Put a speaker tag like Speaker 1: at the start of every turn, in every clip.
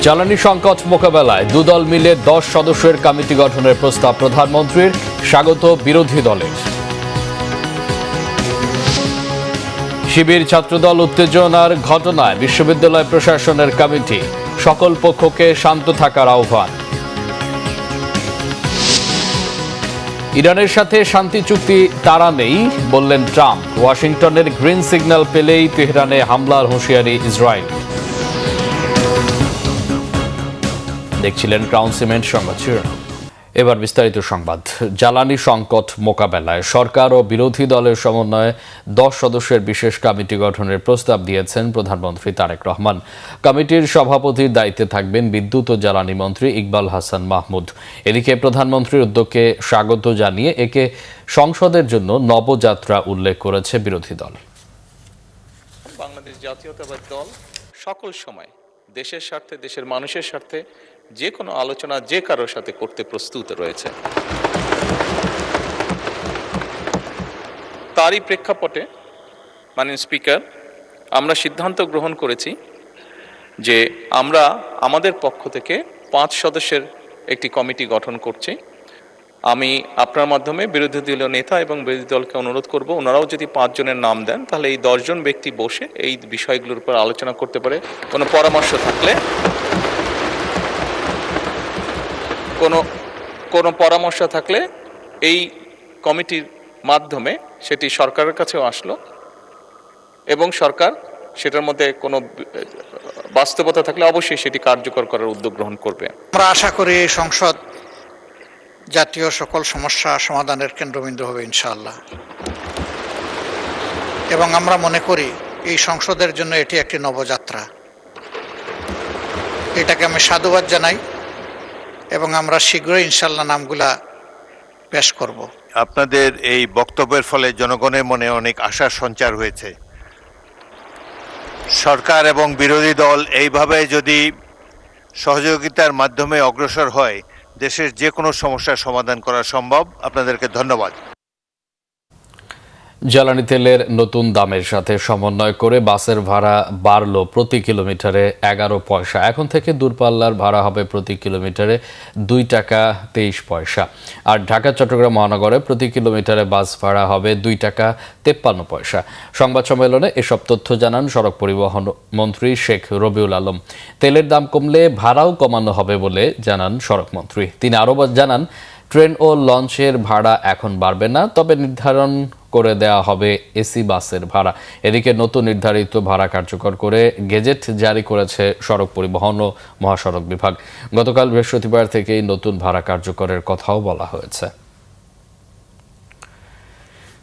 Speaker 1: জ্বালানি সংকট মোকাবেলায় দুদল মিলে 10 সদস্যের কমিটি গঠনের প্রস্তাব প্রধানমন্ত্রীর, স্বাগত বিরোধী দলের। শিবির ছাত্রদল উত্তেজনার ঘটনায় বিশ্ববিদ্যালয় প্রশাসনের কমিটি, সকল পক্ষকে শান্ত থাকার আহ্বান। ইরানের সাথে শান্তি চুক্তি তারা নেই বললেন ট্রাম্প, ওয়াশিংটনের গ্রিন সিগন্যাল পেলেই তেহরানে হামলার হুঁশিয়ারি ইসরায়েল। দেখছিলেন ক্রাউন সিমেন্ট সংবাদ শিরোনাম। এবার বিস্তারিত সংবাদ। জ্বালানি সংকট মোকাবেলায় সরকার ও বিরোধী দলের সমন্বয়ে 10 সদস্যের বিশেষ কমিটি গঠনের প্রস্তাব দিয়েছেন প্রধানমন্ত্রী তারেক রহমান। কমিটির সভাপতির দায়িত্বে থাকবেন বিদ্যুৎ ও জ্বালানি মন্ত্রী ইকবাল হাসান মাহমুদ। এদিকে প্রধানমন্ত্রীর উদ্যোগকে স্বাগত জানিয়ে একে সংসদের জন্য নবযাত্রা উল্লেখ করেছে বিরোধী দল।
Speaker 2: বাংলাদেশ জাতীয়তাবাদী দল সকল সময় দেশের স্বার্থে, দেশের মানুষের স্বার্থে যে কোনো আলোচনা যে কারোর সাথে করতে প্রস্তুত রয়েছে। তারই প্রেক্ষাপটে মাননীয় স্পিকার, আমরা সিদ্ধান্ত গ্রহণ করেছি যে আমরা আমাদের পক্ষ থেকে 5 সদস্যের একটি কমিটি গঠন করছি। আমি আপনার মাধ্যমে বিরোধী দলীয় নেতা এবং বিরোধী দলকে অনুরোধ করব, ওনারাও যদি 5 জনের নাম দেন তাহলে এই 10 জন ব্যক্তি বসে এই বিষয়গুলোর উপর আলোচনা করতে পারে। কোনো পরামর্শ থাকলে কোনো পরামর্শ থাকলে এই কমিটির মাধ্যমে সেটি সরকারের কাছেও আসলো এবং সরকার সেটার মধ্যে কোনো বাস্তবতা থাকলে অবশ্যই সেটি কার্যকর করার উদ্যোগ গ্রহণ করবে।
Speaker 3: আমরা আশা করি সংসদ জাতীয় সকল সমস্যা সমাধানের কেন্দ্রবিন্দু হবে ইনশাআল্লাহ, এবং আমরা মনে করি এই সংসদের জন্য এটি একটি নবযাত্রা। এটাকে আমি সাধুবাদ জানাই এবং আমরা শীঘ্রই ইনশাআল্লাহ নামগুলা পেশ করব।
Speaker 4: আপনাদের এই বক্তব্যের ফলে জনগণের মনে অনেক আশার সঞ্চার হয়েছে। সরকার এবং বিরোধী দল এইভাবে যদি সহযোগিতার মাধ্যমে অগ্রসর হয়, দেশের যে কোনো সমস্যার সমাধান করা সম্ভব। আপনাদেরকে ধন্যবাদ।
Speaker 1: জ্বালানি তেলের নতুন দামের সাথে সমন্বয় করে বাসের ভাড়া বাড়ল প্রতি কিলোমিটারে 11 পয়সা। এখন থেকে দূরপাল্লার ভাড়া হবে প্রতি কিলোমিটারে 2 টাকা 23 পয়সা। আর ঢাকা চট্টগ্রাম মহানগরে প্রতি কিলোমিটারে বাস ভাড়া হবে 2 টাকা 53 পয়সা। সংবাদ সম্মেলনে এসব তথ্য জানান সড়ক পরিবহন মন্ত্রী শেখ রবিউল আলম। তেলের দাম কমলে ভাড়াও কমানো হবে বলে জানান সড়ক মন্ত্রী। তিনি আরও জানান, ট্রেন ও লঞ্চের ভাড়া এখন বাড়বে না, তবে নির্ধারণ করে দেওয়া হবে এসি বাসের ভাড়া। এদিকে নতুন নির্ধারিত ভাড়া কার্যকর করে গেজেট জারি করেছে সড়ক পরিবহন ও মহাসড়ক বিভাগ। গতকাল বৃহস্পতিবার থেকেই নতুন ভাড়া কার্যকরের কথাও বলা হয়েছে।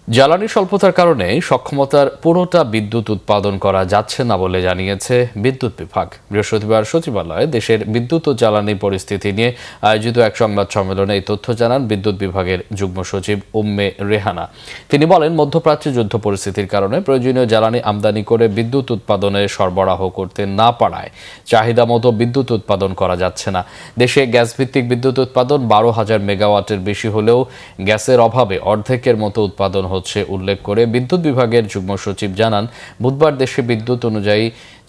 Speaker 1: জ্বালানি স্বল্পতার কারণে সক্ষমতার পুরোটা বিদ্যুৎ উৎপাদন করা যাচ্ছে না বলে জানিয়েছে বিদ্যুৎ বিভাগ। বৃহস্পতিবার সচিবালয়ে দেশের বিদ্যুৎ ও জ্বালানি পরিস্থিতি নিয়ে আয়োজিত এক সংবাদ সম্মেলনে এই তথ্য জানান বিদ্যুৎ বিভাগের যুগ্ম সচিব উম্মে রেহানা। তিনি বলেন, মধ্যপ্রাচ্যে যুদ্ধ পরিস্থিতির কারণে প্রয়োজনীয় জ্বালানি আমদানি করে বিদ্যুৎ উৎপাদনে সরবরাহ করতে না পারায় চাহিদা মতো বিদ্যুৎ উৎপাদন করা যাচ্ছে না। দেশে গ্যাস ভিত্তিক বিদ্যুৎ উৎপাদন 12,000 মেগাওয়াটের বেশি হলেও গ্যাসের অভাবে অর্ধেকের মতো উৎপাদন হচ্ছে উল্লেখ করে বিদ্যুৎ বিভাগের যুগ্ম সচিব জানান, বুধবার দেশে বিদ্যুৎ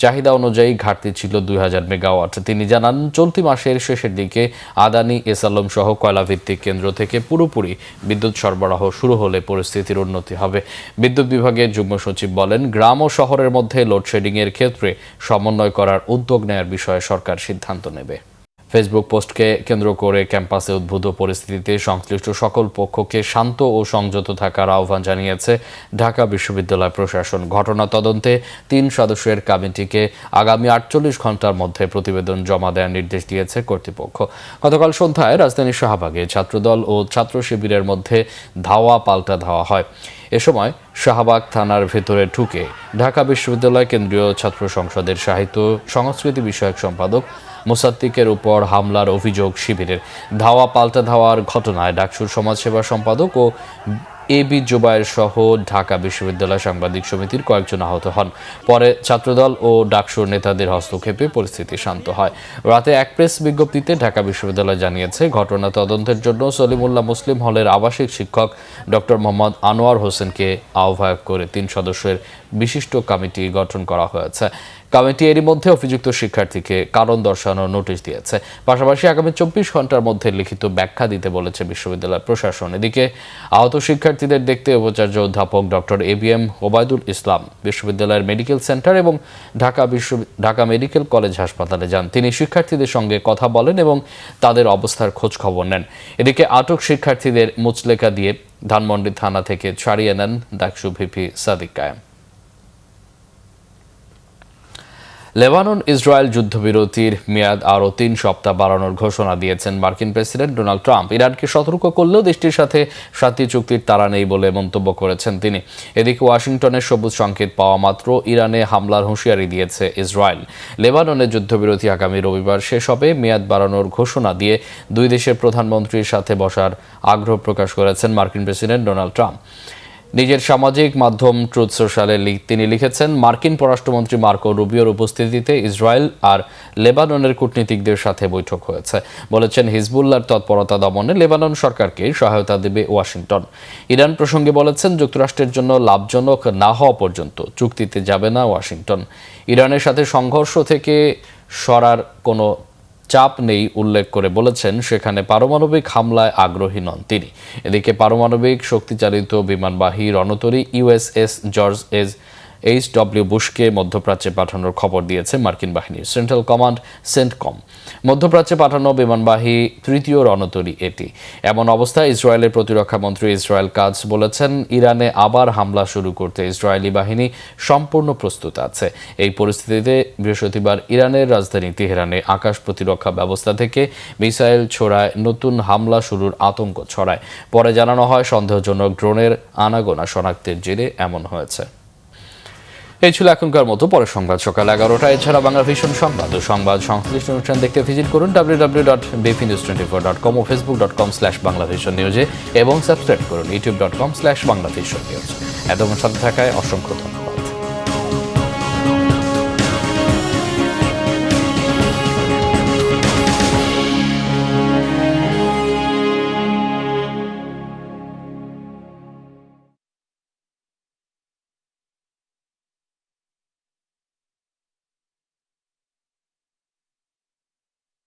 Speaker 1: চাহিদা অনুযায়ী ঘাটতি ছিল 2,000 মেগাওয়াট। তিনি জানান, চলতি মাসের শেষের দিকে আদানি, এসালম সহ কয়লাভিত্তিক কেন্দ্র থেকে পুরোপুরি বিদ্যুৎ সরবরাহ শুরু হলে পরিস্থিতির উন্নতি হবে। বিদ্যুৎ বিভাগের যুগ্ম সচিব বলেন, গ্রাম ও শহরের মধ্যে লোডশেডিং এর ক্ষেত্রে সমন্বয় করার উদ্যোগ নেয়ার বিষয়ে সরকার সিদ্ধান্ত নেবে। ফেসবুক পোস্টকে কেন্দ্র করে ক্যাম্পাসে উদ্ভূত পরিস্থিতিতে সংশ্লিষ্ট সকল পক্ষকে শান্ত ও সংযত থাকার আহ্বান জানিয়েছে ঢাকা বিশ্ববিদ্যালয় প্রশাসন। ঘটনা তদন্তে 3 সদস্যের কমিটিকে আগামী 48 ঘন্টার মধ্যে প্রতিবেদন জমা দেওয়ার নির্দেশ দিয়েছে কর্তৃপক্ষ। গতকাল সন্ধ্যায় রাজধানীর শাহবাগে ছাত্রদল ও ছাত্র শিবিরের মধ্যে ধাওয়া পাল্টা ধাওয়া হয়। এ সময় শাহবাগ থানার ভেতরে ঢুকে ঢাকা বিশ্ববিদ্যালয় কেন্দ্রীয় ছাত্র সংসদের সাহিত্য সংস্কৃতি বিষয়ক সম্পাদক মোসাদ্দিকের উপর হামলার অভিযোগ শিবিরের। ধাওয়া পাল্টা ধাওয়ার ঘটনায় ডাকসুর সমাজসেবা সম্পাদক ও এবি জুবায়ের সহ ঢাকা বিশ্ববিদ্যালয় সাংবাদিক সমিতির কয়েকজন আহত হন। পরে ছাত্রদল ও ডাকসুর নেতাদের হস্তক্ষেপে পরিস্থিতি শান্ত হয়। রাতে এক প্রেস বিজ্ঞপ্তিতে ঢাকা বিশ্ববিদ্যালয় জানিয়েছে, ঘটনা তদন্তের জন্য সলিমুল্লাহ মুসলিম হলের আবাসিক শিক্ষক ডক্টর মোহাম্মদ আনোয়ার হোসেনকে আহ্বায়ক করে 3 সদস্যের বিশিষ্ট কমিটি গঠন করা হয়েছে। কমিটি এরই মধ্যে অভিযুক্ত শিক্ষার্থীকে কারণ দর্শানোর নোটিশ দিয়েছে। পাশাপাশি আগামী 24 ঘন্টার মধ্যে লিখিত ব্যাখ্যা দিতে বলেছে বিশ্ববিদ্যালয় প্রশাসন। এদিকে আহত শিক্ষার্থীদের দেখতে উপাচার্য অধ্যাপক ডক্টর ABM ওবায়দুল ইসলাম বিশ্ববিদ্যালয়ের মেডিকেল সেন্টার এবং ঢাকা মেডিকেল কলেজ হাসপাতালে যান। তিনি শিক্ষার্থীদের সঙ্গে কথা বলেন এবং তাদের অবস্থার খোঁজ খবর নেন। এদিকে আটক শিক্ষার্থীদের মুচলেকা দিয়ে ধানমন্ডি থানা থেকে ছাড়িয়ে নেন ডাকসু ভিপি সাদিক কায়েম। লেবানন ইসরায়েল যুদ্ধবিরতির মেয়াদ আরও 3 সপ্তাহ বাড়ানোর ঘোষণা দিয়েছেন মার্কিন প্রেসিডেন্ট ডোনাল্ড ট্রাম্প। ইরানকে সতর্ক করলেও দেশটির সাথে শান্তি চুক্তির তাড়া নেই বলে মন্তব্য করেছেন তিনি। এদিকে ওয়াশিংটনের সবুজ সংকেত পাওয়া মাত্র ইরানে হামলার হুঁশিয়ারি দিয়েছে ইসরায়েল। লেবাননের যুদ্ধবিরতি আগামী রবিবার শেষ হবে। মেয়াদ বাড়ানোর ঘোষণা দিয়ে দুই দেশের প্রধানমন্ত্রীর সাথে বসার আগ্রহ প্রকাশ করেছেন মার্কিন প্রেসিডেন্ট ডোনাল্ড ট্রাম্প। নিজের সামাজিক মাধ্যম ট্রুথ সোশ্যালে তিনি লিখেছেন, মার্কিন পররাষ্ট্রমন্ত্রী মার্কো রুবিওর উপস্থিতিতে ইসরায়েল আর লেবাননের কূটনীতিকদের সাথে বৈঠক হয়েছে। বলেছেন, হিজবুল্লাহর তৎপরতা দমনে লেবানন সরকারকে সহায়তা দেবে ওয়াশিংটন। ইরান প্রসঙ্গে বলেছেন, যুক্তরাষ্ট্রের জন্য লাভজনক না হওয়া পর্যন্ত চুক্তিতে যাবে না ওয়াশিংটন। ইরানের সাথে সংঘর্ষ থেকে সরার কোনো চাপ নেই উল্লেখ করে বলেছেন, সেখানে পারমাণবিক হামলায় আগ্রহী নন তিনি। এদিকে পারমাণবিক শক্তিচালিত বিমানবাহী রণতরী USS জর্জ H.W. বুশকে মধ্যপ্রাচ্যে পাঠানোর খবর দিয়েছে মার্কিন বাহিনীর সেন্ট্রাল কমান্ড সেন্টকম। মধ্যপ্রাচ্যে পাঠানো বিমানবাহী তৃতীয় রণতরী এটি। এমন অবস্থায় ইসরায়েলের প্রতিরক্ষা মন্ত্রী ইসরায়েল কাজ বলেছেন, ইরানে আবার হামলা শুরু করতে ইসরায়েলি বাহিনী সম্পূর্ণ প্রস্তুত আছে। এই পরিস্থিতিতে বৃহস্পতিবার ইরানের রাজধানী তেহরানে আকাশ প্রতিরক্ষা ব্যবস্থা থেকে মিসাইল ছোড়ায় নতুন হামলা শুরুর আতঙ্ক ছড়ায়। পরে জানানো হয়, সন্দেহজনক ড্রোনের আনাগোনা শনাক্তের জেরে এমন হয়েছে। এই ছিল এখনকার মতো। পরের সংবাদ সকাল 11টায়। এছাড়া বাংলা ভিশন সংবাদ ও সংবাদ সংশ্লিষ্ট অনুষ্ঠান দেখতে ভিজিট করুন www.bpnews24.com ও facebook.com/banglavisionnews এবং সাবস্ক্রাইব করুন youtube.com/banglavisionnews। এতক্ষণ সাথে থাকায় অসংখ্য ধন্যবাদ।